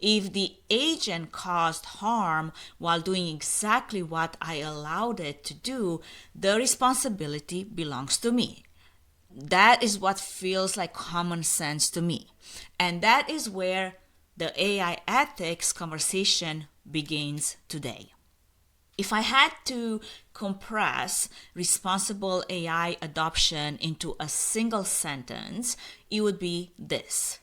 If the agent caused harm while doing exactly what I allowed it to do, the responsibility belongs to me. That is what feels like common sense to me. And that is where the AI ethics conversation begins today. If I had to compress responsible AI adoption into a single sentence, it would be this: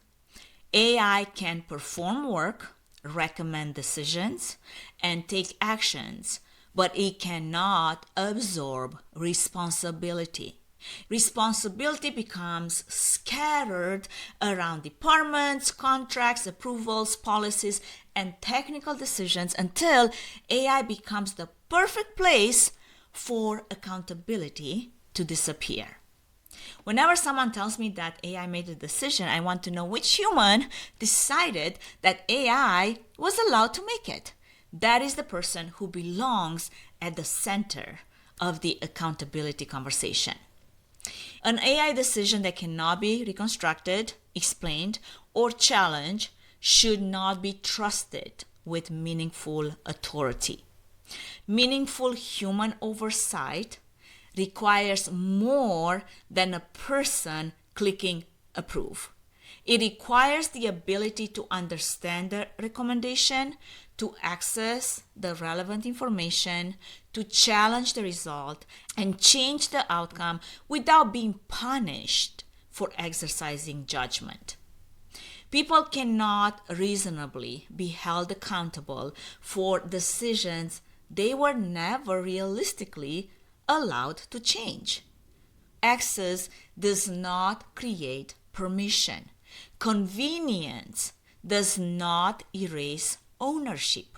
AI can perform work, recommend decisions, and take actions, but it cannot absorb responsibility. Responsibility becomes scattered around departments, contracts, approvals, policies, and technical decisions until AI becomes the perfect place for accountability to disappear. Whenever someone tells me that AI made a decision, I want to know which human decided that AI was allowed to make it. That is the person who belongs at the center of the accountability conversation. An AI decision that cannot be reconstructed, explained, or challenged should not be trusted with meaningful authority. Meaningful human oversight requires more than a person clicking approve. It requires the ability to understand the recommendation, to access the relevant information, to challenge the result, and change the outcome without being punished for exercising judgment. People cannot reasonably be held accountable for decisions they were never realistically allowed to change. Access does not create permission. Convenience does not erase ownership.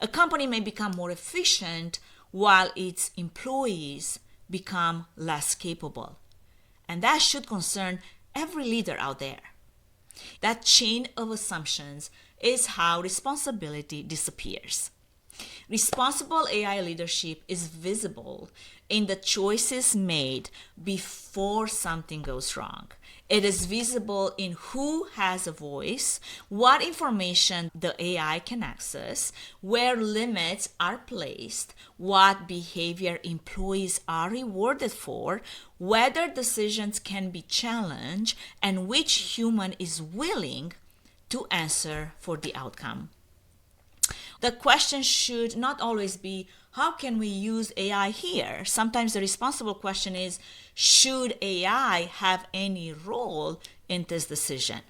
A company may become more efficient while its employees become less capable. And that should concern every leader out there. That chain of assumptions is how responsibility disappears. Responsible AI leadership is visible in the choices made before something goes wrong. It is visible in who has a voice, what information the AI can access, where limits are placed, what behavior employees are rewarded for, whether decisions can be challenged, and which human is willing to answer for the outcome. The question should not always be, how can we use AI here? Sometimes the responsible question is, should AI have any role in this decision?